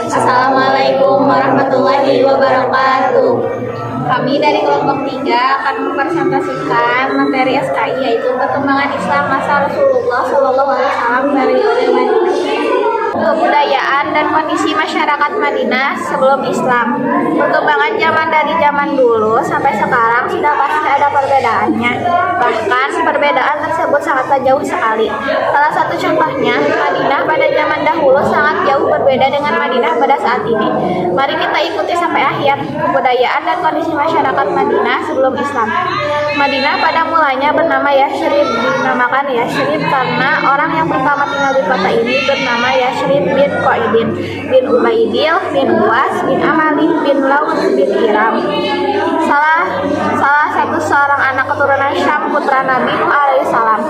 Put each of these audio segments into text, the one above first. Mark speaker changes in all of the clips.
Speaker 1: Assalamualaikum warahmatullahi wabarakatuh. Kami dari kelompok 3 akan mempresentasikan materi SKI, yaitu perkembangan Islam masa Rasulullah SAW dari Madinah, kebudayaan dan kondisi masyarakat Madinah sebelum Islam. Perkembangan zaman dari zaman dulu sampai sekarang sudah pasti ada perbedaannya. Bahkan perbedaan tersebut sangatlah jauh sekali. Salah satu contohnya, Madinah pada zaman dahulu sangat jauh berbeda dengan Madinah pada saat ini. Mari kita ikuti sampai akhir kebudayaan dan kondisi masyarakat Madinah sebelum Islam. Madinah pada mulanya bernama Yashrib, dinamakan Yashrib karena orang yang pertama tinggal di kota ini bernama Yashrib bin Qaidin, bin Ubaidil, bin Uwas, bin Amali, bin Laus, bin Iram. Salah satu seorang anak keturunan Syam, putra Nabi Nuh alaihissalam.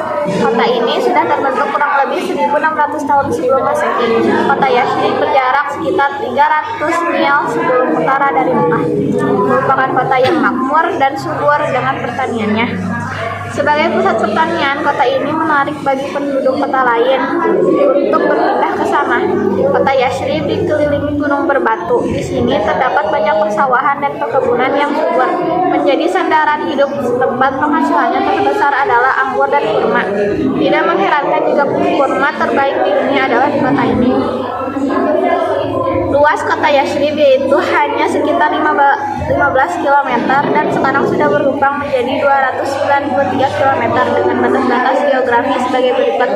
Speaker 1: Kota ini sudah terbentuk kurang lebih 1600 tahun sebelum Masehi. Kota Yashrib berjarak sekitar 300 mil sebelum utara dari Mekah. Merupakan kota yang makmur dan subur dengan pertaniannya. Sebagai pusat pertanian, kota ini menarik bagi penduduk kota lain untuk berpindah ke sana. Kota Yashrib dikelilingi gunung berbatu. Di sini terdapat banyak persawahan dan perkebunan yang subur. Menjadi sandaran hidup setempat, penghasilannya terbesar adalah anggur dan kurma. Tidak mengherankan jika kurma terbaik di dunia adalah di kota ini. Luas kota Yashrib yaitu hanya sekitar 15 km dan sekarang sudah berkembang menjadi 293 km dengan batas-batas geografis sebagai berikut.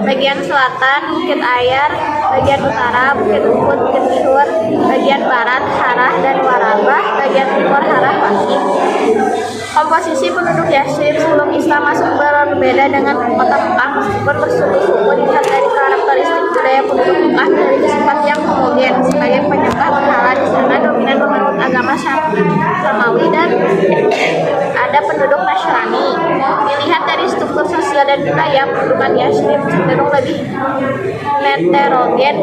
Speaker 1: Bagian selatan Bukit Ayer, bagian utara Bukit Uhud, Bukit Tihur, bagian barat Harah dan Warabah, bagian timur Harah Wasif. Komposisi penduduk Yashrib sebelum Islam masuk berbeda dengan kota Mekah meskipun bersuku-suku. Dilihat dari karakteristik budaya penduduk Mekah memiliki sifat yang homogen. Sebagai penyembah berhala di sana dominan memeluk agama Samawi dan ada penduduk Nasrani. Dilihat dari struktur sosial dan budaya, penduduk Yashrib cenderung lebih heterogen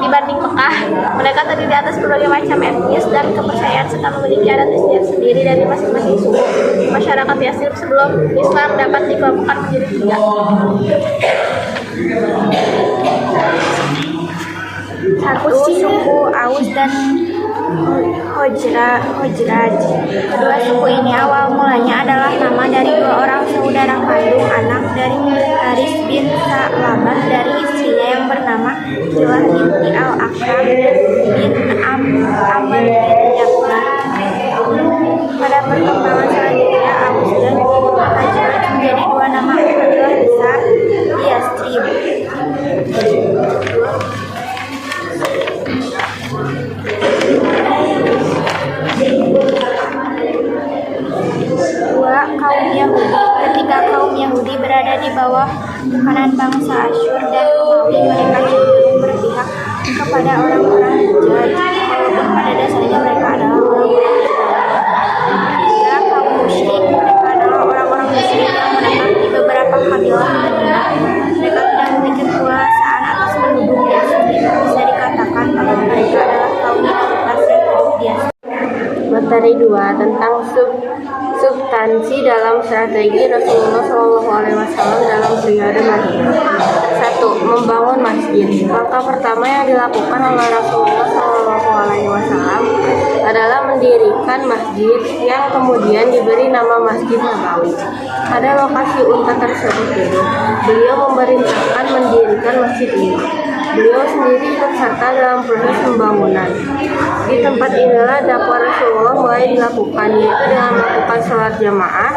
Speaker 1: dibanding Mekah. Mereka terdiri atas berbagai macam etnis dan kepercayaan serta memiliki adat istiadat sendiri dari masing-masing suku. Masyarakat Yashrib sebelum Islam dapat dikelompokkan menjadi 3. 1. Suku Aus dan Khozraj. Kedua suku ini awal mulanya adalah nama dari 2 orang saudara kandung anak dari Haris bin Sa'labah dari istrinya yang bernama Julah binti Al-Akram bin Amr bin Jabbar. Pada perkembangan selanjutnya, Aus dan Khozraj menjadi 2 nama keluarga besar di Yashrib. Kaum Yahudi. Ketika kaum Yahudi berada di bawah tekanan bangsa Asyur dan Romawi, mereka cenderung berpihak kepada orang-orang Hijaz, walaupun pada dasarnya mereka adalah orang-orang Ibrani. 3. Kaum musyrik. Mereka adalah orang-orang musyrik yang menetap di beberapa kabilah Madinah. Mereka tidak memiliki kekuasaan atas penduduk Yashrib. Bisa dikatakan bahwa mereka adalah kaum minoritas yang hidup di Yashrib. Materi 2 tentang substansi dalam strategi Rasulullah SAW dalam periode Madinah. 1. Membangun masjid. Langkah pertama yang dilakukan oleh Rasulullah SAW adalah mendirikan masjid yang kemudian diberi nama Masjid Nabawi. Pada lokasi unta tersebut itu, beliau memerintahkan mendirikan masjid ini. Beliau sendiri ikut serta dalam proses pembangunan. Di tempat inilah dakwah Rasulullah mulai dilakukan, yaitu dengan melakukan sholat jamaah,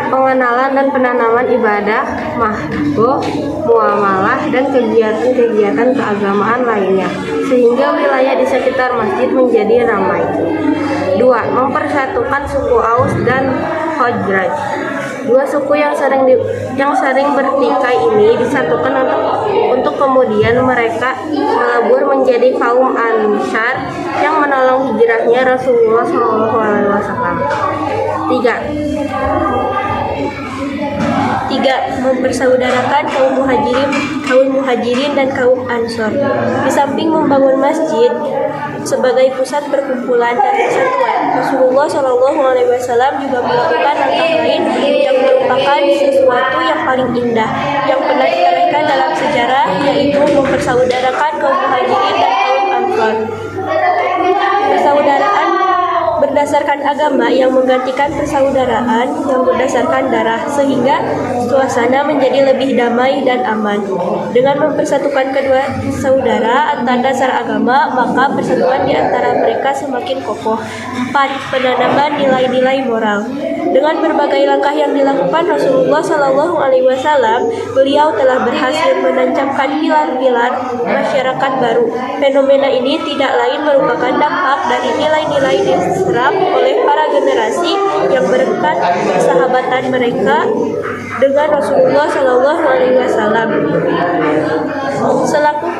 Speaker 1: pengenalan dan penanaman ibadah, mahdoh, muamalah, dan kegiatan-kegiatan keagamaan lainnya, sehingga wilayah di sekitar masjid menjadi ramai. 2. Mempersatukan suku Aus dan Khozraj. 2 suku yang sering bertikai ini disatukan untuk kemudian mereka melebur menjadi kaum Ansar yang menolong hijrahnya Rasulullah SAW. 3. Mempersaudarakan kaum muhajirin dan kaum Ansor. Di samping membangun masjid sebagai pusat perkumpulan dan persatuan, Rasulullah SAW juga melakukan langkah lain yang merupakan sesuatu yang paling indah yang pernah kita
Speaker 2: terabadikan dalam sejarah, yaitu mempersaudarakan kaum Muhajirin dan kaum Ansor. Persaudaraan berdasarkan agama yang menggantikan persaudaraan yang berdasarkan darah, sehingga suasana menjadi lebih damai dan aman. Dengan mempersatukan kedua saudara atas dasar agama, maka persatuan di antara mereka semakin kokoh. 4. Penanaman nilai-nilai moral. Dengan berbagai langkah yang dilakukan Rasulullah SAW, beliau telah berhasil menancapkan pilar-pilar masyarakat baru. Fenomena ini tidak lain merupakan dampak dari nilai-nilai diserap oleh para generasi yang berkat persahabatan mereka dengan Rasulullah SAW.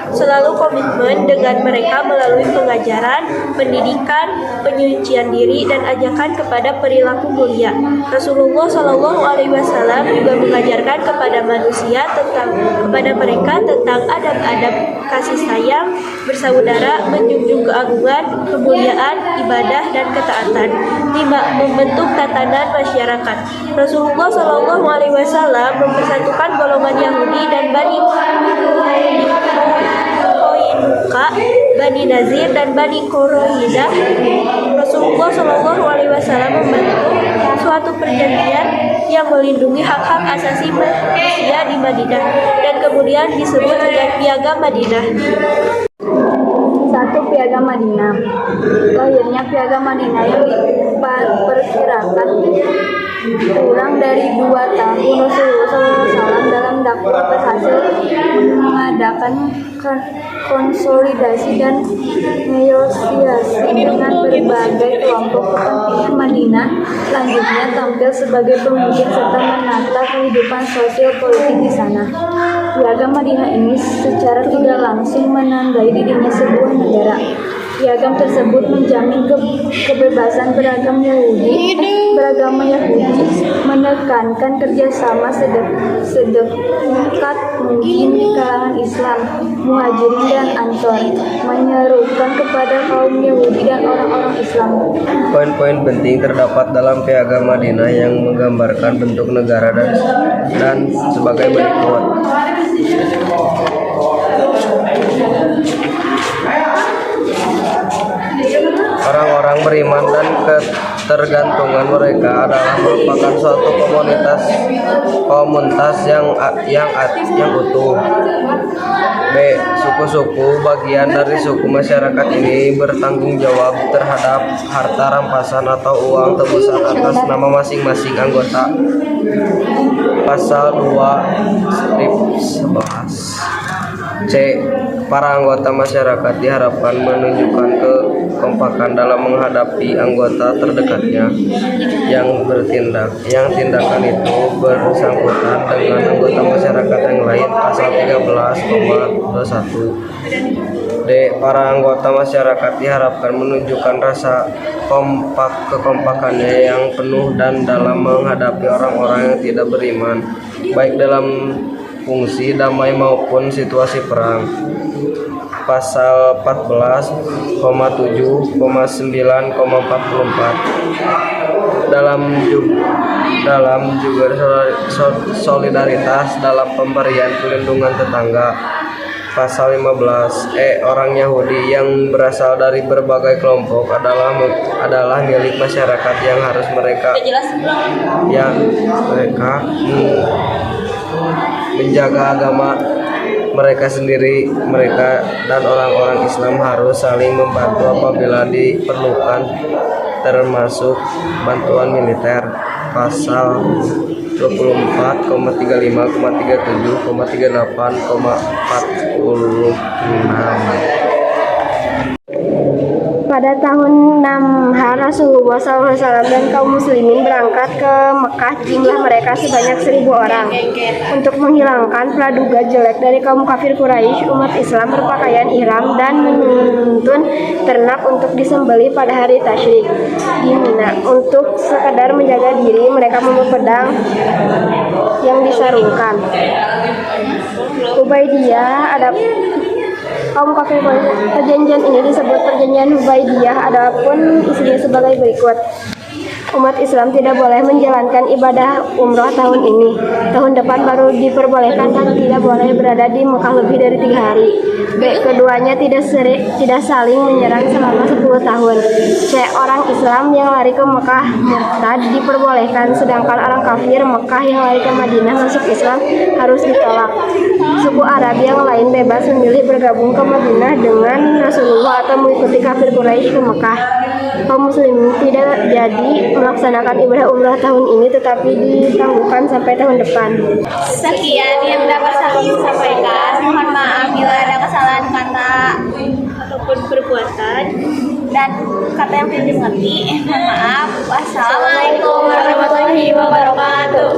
Speaker 2: Selalu komitmen dengan mereka melalui pengajaran, pendidikan, penyucian diri, dan ajakan kepada perilaku mulia. Rasulullah SAW juga mengajarkan kepada kepada mereka tentang adab-adab kasih sayang, bersaudara, menjunjung keagungan, kemuliaan, ibadah, dan ketaatan. 5. Membentuk tatanan masyarakat. Rasulullah SAW mempersatukan golongan Yahudi dan Bani Qainuqa, Bani Nazir, dan Bani Quraidah. Rasulullah SAW membentuk suatu perjanjian yang melindungi hak-hak asasi manusia di Madinah dan kemudian disebut dengan Piagam Madinah.
Speaker 1: 1. Piagam Madinah. Lahirnya Piagam Madinah yang diperkirakan kurang dari 2 tahun Rasulullah SAW dalam dakwah berhasil mengadakan konsolidasi dan negosiasi dengan berbagai kelompok kepentingan. Madinah selanjutnya tampil sebagai pemimpin serta menata kehidupan sosial politik di sana. Piagam Madinah ini secara tidak langsung menandai dirinya sebuah negara. Piagam tersebut menjamin kebebasan beragama Yahudi, menekankan kerjasama sedekat mungkin di kalangan Islam, Muhajirin dan Ansor, menyerukan kepada kaum Yahudi dan orang-orang Islam.
Speaker 3: Poin-poin penting terdapat dalam Piagam Madinah yang menggambarkan bentuk negara dan sebagai berikut. Orang-orang beriman dan ketergantungan mereka adalah merupakan suatu komunitas yang utuh. B. Suku-suku bagian dari suku masyarakat ini bertanggung jawab terhadap harta rampasan atau uang tebusan atas nama masing-masing anggota. Pasal 2 strip 11. C. Para anggota masyarakat diharapkan menunjukkan kekompakan dalam menghadapi anggota terdekatnya yang tindakan itu bersangkutan dengan anggota masyarakat yang lain. Pasal 13,21. D. Para anggota masyarakat diharapkan menunjukkan rasa kekompakannya yang penuh dan dalam menghadapi orang-orang yang tidak beriman, baik dalam fungsi damai maupun situasi perang. Pasal 14,7,9,44. Dalam juga solidaritas dalam pemberian perlindungan tetangga. Pasal 15. Orang Yahudi yang berasal dari berbagai kelompok adalah milik masyarakat yang harus mereka menjaga agama mereka sendiri. Mereka dan orang-orang Islam harus saling membantu apabila diperlukan, termasuk bantuan militer. Pasal 24,37,38,46.
Speaker 4: Pada tahun 6 Rasulullah SAW dan kaum muslimin berangkat ke Mekah. Jumlah mereka sebanyak 1.000 orang. Untuk menghilangkan praduga jelek dari kaum kafir Quraisy, umat Islam berpakaian ihram dan menuntun ternak untuk disembelih pada hari tasyrik di Mina. Untuk sekedar menjaga diri, mereka membawa pedang yang disarungkan. Hubaidiyah ada kaum kafir perjanjian ini disebut perjanjian Hubaidiyah. Adapun isinya sebagai berikut. umat Islam tidak boleh menjalankan ibadah umroh tahun ini. Tahun depan baru diperbolehkan dan tidak boleh berada di Mekah lebih dari 3 hari. B. Keduanya tidak saling menyerang selama 10 tahun. C. Orang Islam yang lari ke Mekah murtad diperbolehkan, sedangkan orang kafir Mekah yang lari ke Madinah masuk Islam harus ditolak. Suku Arab yang lain bebas memilih bergabung ke Madinah dengan Rasulullah atau mengikuti kafir Quraisy ke Mekah. Kaum muslimin tidak jadi melaksanakan ibadah umrah tahun ini, tetapi ditangguhkan sampai tahun depan.
Speaker 1: Sekian yang dapat saya sampaikan. Mohon maaf bila ada kesalahan kata
Speaker 2: Ataupun perbuatan.
Speaker 1: dan kata yang tidak dimengerti. Mohon maaf. Wassalamualaikum warahmatullahi wabarakatuh.